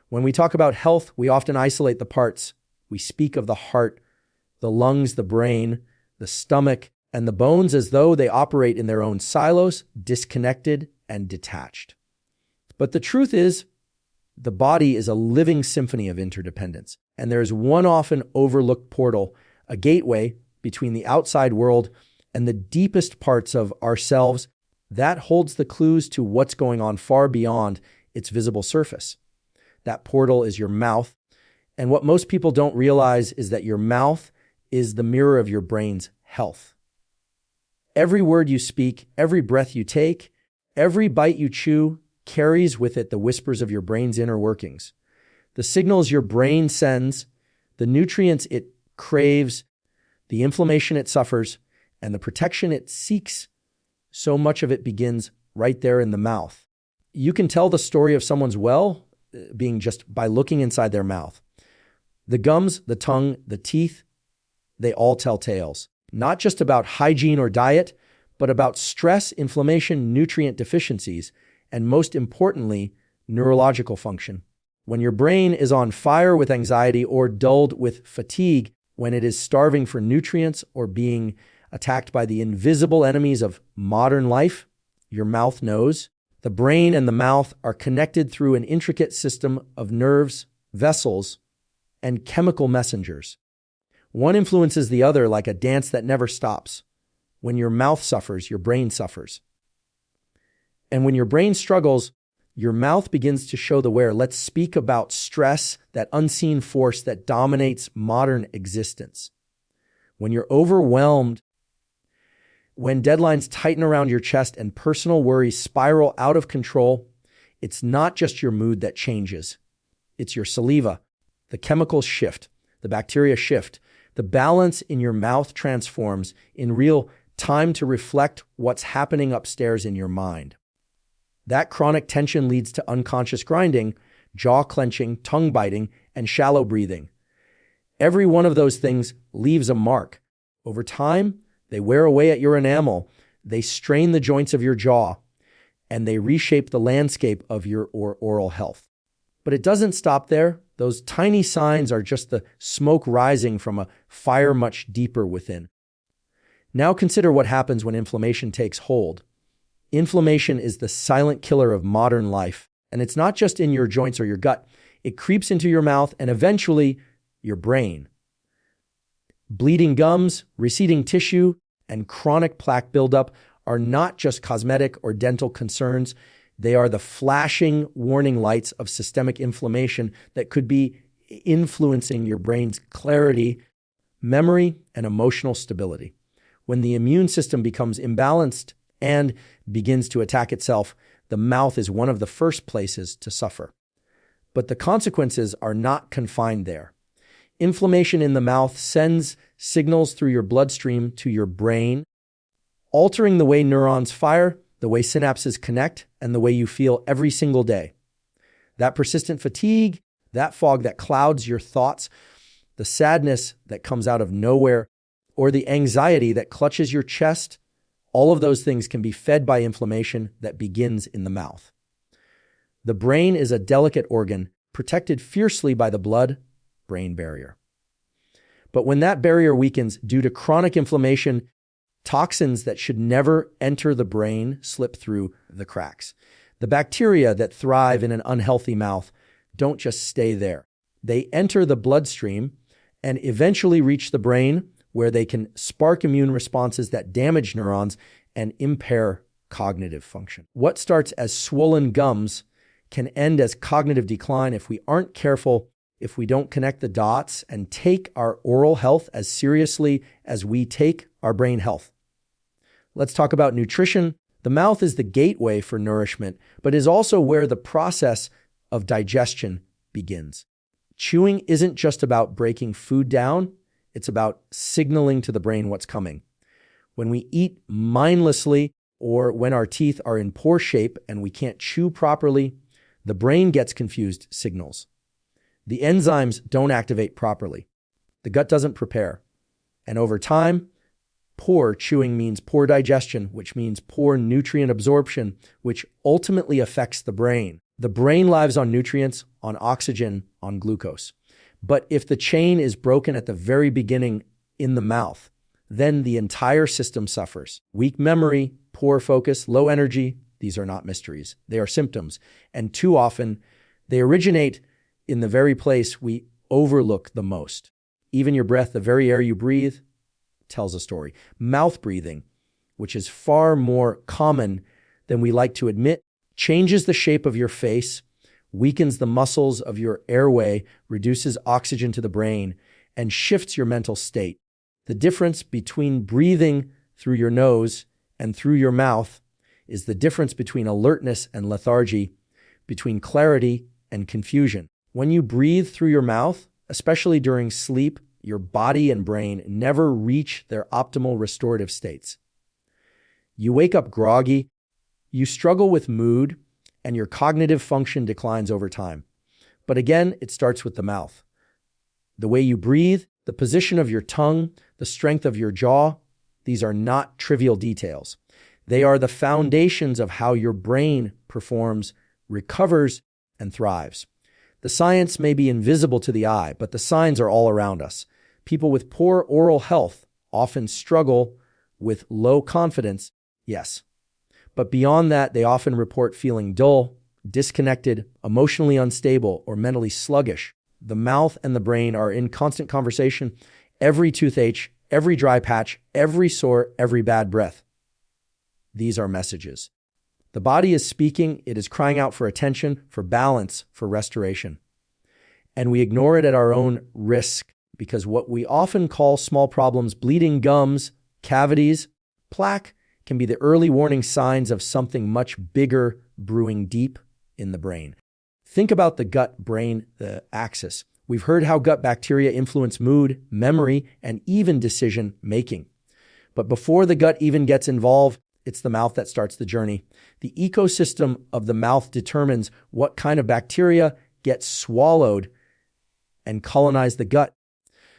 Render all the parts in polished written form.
When we talk about health, we often isolate the parts. We speak of the heart, the lungs, the brain, the stomach, and the bones as though they operate in their own silos, disconnected and detached. But the truth is, the body is a living symphony of interdependence, and there is one often overlooked portal, a gateway between the outside world and the deepest parts of ourselves that holds the clues to what's going on far beyond its visible surface. That portal is your mouth, and what most people don't realize is that your mouth is the mirror of your brain's health. Every word you speak, every breath you take, every bite you chew carries with it the whispers of your brain's inner workings. The signals your brain sends, the nutrients it craves, the inflammation it suffers, and the protection it seeks, so much of it begins right there in the mouth. You can tell the story of someone's well-being just by looking inside their mouth. The gums, the tongue, the teeth, they all tell tales. Not just about hygiene or diet, but about stress, inflammation, nutrient deficiencies, and most importantly, neurological function. When your brain is on fire with anxiety or dulled with fatigue, when it is starving for nutrients or being attacked by the invisible enemies of modern life, your mouth knows. The brain and the mouth are connected through an intricate system of nerves, vessels, and chemical messengers. One influences the other like a dance that never stops. When your mouth suffers, your brain suffers. And when your brain struggles, your mouth begins to show the wear. Let's speak about stress, that unseen force that dominates modern existence. When you're overwhelmed, when deadlines tighten around your chest and personal worries spiral out of control, it's not just your mood that changes. It's your saliva. The chemicals shift. The bacteria shift. The balance in your mouth transforms in real time to reflect what's happening upstairs in your mind. That chronic tension leads to unconscious grinding, jaw clenching, tongue biting, and shallow breathing. Every one of those things leaves a mark. Over time, they wear away at your enamel, they strain the joints of your jaw, and they reshape the landscape of your oral health. But it doesn't stop there. Those tiny signs are just the smoke rising from a fire much deeper within. Now consider what happens when inflammation takes hold. Inflammation is the silent killer of modern life, and it's not just in your joints or your gut. It creeps into your mouth and eventually your brain. Bleeding gums, receding tissue, and chronic plaque buildup are not just cosmetic or dental concerns. They are the flashing warning lights of systemic inflammation that could be influencing your brain's clarity, memory, and emotional stability. When the immune system becomes imbalanced and begins to attack itself, the mouth is one of the first places to suffer. But the consequences are not confined there. Inflammation in the mouth sends signals through your bloodstream to your brain, altering the way neurons fire, the way synapses connect, and the way you feel every single day. That persistent fatigue, that fog that clouds your thoughts, the sadness that comes out of nowhere, or the anxiety that clutches your chest, all of those things can be fed by inflammation that begins in the mouth. The brain is a delicate organ, protected fiercely by the blood-brain barrier. But when that barrier weakens due to chronic inflammation, toxins that should never enter the brain slip through the cracks. The bacteria that thrive in an unhealthy mouth don't just stay there. They enter the bloodstream and eventually reach the brain, where they can spark immune responses that damage neurons and impair cognitive function. What starts as swollen gums can end as cognitive decline if we aren't careful, if we don't connect the dots and take our oral health as seriously as we take our brain health. Let's talk about nutrition. The mouth is the gateway for nourishment, but is also where the process of digestion begins. Chewing isn't just about breaking food down, it's about signaling to the brain what's coming. When we eat mindlessly or when our teeth are in poor shape and we can't chew properly, the brain gets confused signals. The enzymes don't activate properly. The gut doesn't prepare. And over time, poor chewing means poor digestion, which means poor nutrient absorption, which ultimately affects the brain. The brain lives on nutrients, on oxygen, on glucose. But if the chain is broken at the very beginning in the mouth, then the entire system suffers. Weak memory, poor focus, low energy, these are not mysteries. They are symptoms. And too often, they originate in the very place we overlook the most. Even your breath, the very air you breathe, tells a story. Mouth breathing, which is far more common than we like to admit, changes the shape of your face, weakens the muscles of your airway, reduces oxygen to the brain, and shifts your mental state. The difference between breathing through your nose and through your mouth is the difference between alertness and lethargy, between clarity and confusion. When you breathe through your mouth, especially during sleep, your body and brain never reach their optimal restorative states. You wake up groggy, you struggle with mood, and your cognitive function declines over time. But again, it starts with the mouth. The way you breathe, the position of your tongue, the strength of your jaw, these are not trivial details. They are the foundations of how your brain performs, recovers, and thrives. The science may be invisible to the eye, but the signs are all around us. People with poor oral health often struggle with low confidence, yes. But beyond that, they often report feeling dull, disconnected, emotionally unstable, or mentally sluggish. The mouth and the brain are in constant conversation. Every toothache, every dry patch, every sore, every bad breath. These are messages. The body is speaking, it is crying out for attention, for balance, for restoration. And we ignore it at our own risk because what we often call small problems, bleeding gums, cavities, plaque, can be the early warning signs of something much bigger brewing deep in the brain. Think about the gut-brain, the axis. We've heard how gut bacteria influence mood, memory, and even decision-making. But before the gut even gets involved, it's the mouth that starts the journey. The ecosystem of the mouth determines what kind of bacteria gets swallowed and colonize the gut.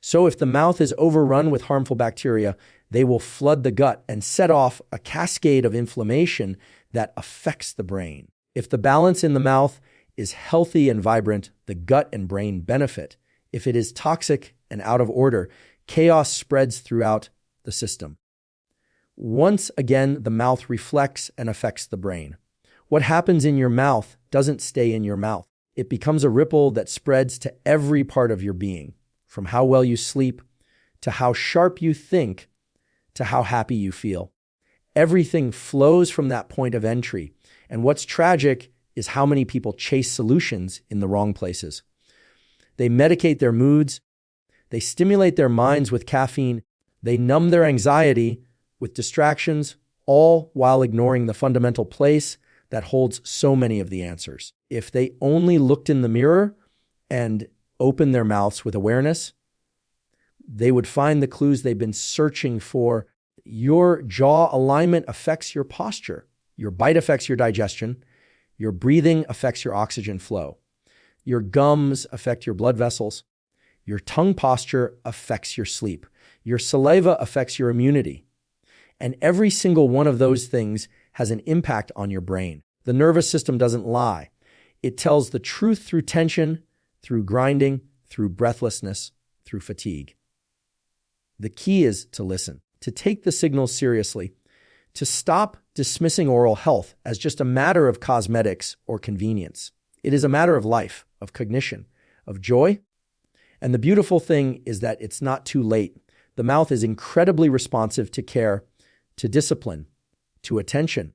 So if the mouth is overrun with harmful bacteria, they will flood the gut and set off a cascade of inflammation that affects the brain. If the balance in the mouth is healthy and vibrant, the gut and brain benefit. If it is toxic and out of order, chaos spreads throughout the system. Once again, the mouth reflects and affects the brain. What happens in your mouth doesn't stay in your mouth. It becomes a ripple that spreads to every part of your being, from how well you sleep, to how sharp you think, to how happy you feel. Everything flows from that point of entry. And what's tragic is how many people chase solutions in the wrong places. They medicate their moods, they stimulate their minds with caffeine, they numb their anxiety with distractions, all while ignoring the fundamental place that holds so many of the answers. If they only looked in the mirror and opened their mouths with awareness, they would find the clues they've been searching for. Your jaw alignment affects your posture. Your bite affects your digestion. Your breathing affects your oxygen flow. Your gums affect your blood vessels. Your tongue posture affects your sleep. Your saliva affects your immunity. And every single one of those things has an impact on your brain. The nervous system doesn't lie. It tells the truth through tension, through grinding, through breathlessness, through fatigue. The key is to listen, to take the signals seriously, to stop dismissing oral health as just a matter of cosmetics or convenience. It is a matter of life, of cognition, of joy. And the beautiful thing is that it's not too late. The mouth is incredibly responsive to care, to discipline, to attention.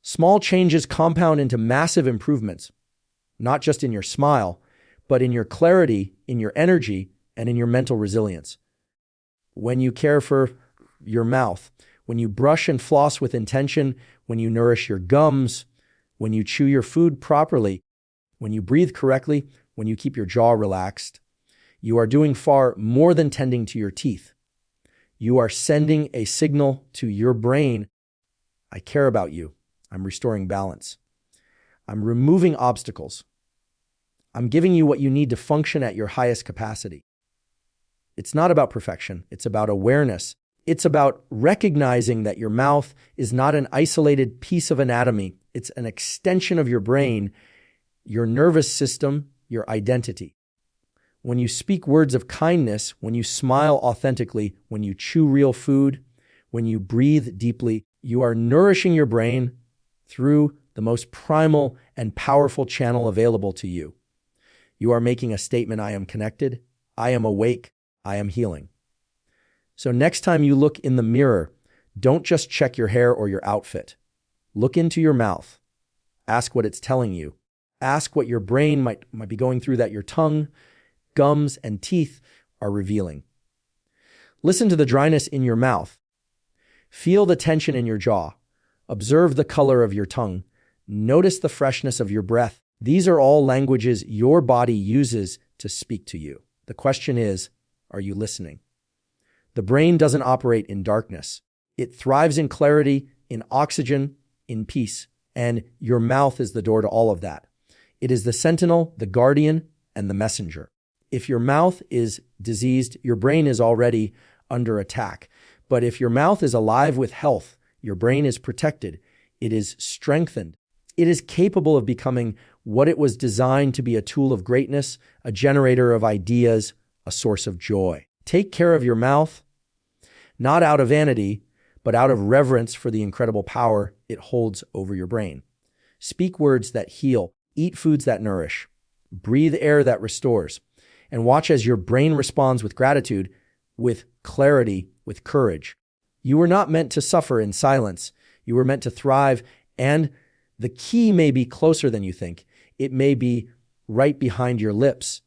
Small changes compound into massive improvements, not just in your smile, but in your clarity, in your energy, and in your mental resilience. When you care for your mouth, when you brush and floss with intention, when you nourish your gums, when you chew your food properly, when you breathe correctly, when you keep your jaw relaxed, you are doing far more than tending to your teeth. You are sending a signal to your brain, I care about you. I'm restoring balance. I'm removing obstacles. I'm giving you what you need to function at your highest capacity. It's not about perfection. It's about awareness. It's about recognizing that your mouth is not an isolated piece of anatomy. It's an extension of your brain, your nervous system, your identity. When you speak words of kindness, when you smile authentically, when you chew real food, when you breathe deeply, you are nourishing your brain through the most primal and powerful channel available to you. You are making a statement: I am connected, I am awake, I am healing. So next time you look in the mirror, don't just check your hair or your outfit. Look into your mouth. Ask what it's telling you. Ask what your brain might be going through that your tongue, gums, and teeth are revealing. Listen to the dryness in your mouth. Feel the tension in your jaw. Observe the color of your tongue. Notice the freshness of your breath. These are all languages your body uses to speak to you. The question is, are you listening? The brain doesn't operate in darkness. It thrives in clarity, in oxygen, in peace. And your mouth is the door to all of that. It is the sentinel, the guardian, and the messenger. If your mouth is diseased, your brain is already under attack. But if your mouth is alive with health, your brain is protected. It is strengthened. It is capable of becoming what it was designed to be: a tool of greatness, a generator of ideas, a source of joy. Take care of your mouth, not out of vanity, but out of reverence for the incredible power it holds over your brain. Speak words that heal, eat foods that nourish, breathe air that restores, and watch as your brain responds with gratitude, with clarity, with courage. You were not meant to suffer in silence. You were meant to thrive, and the key may be closer than you think. It may be right behind your lips,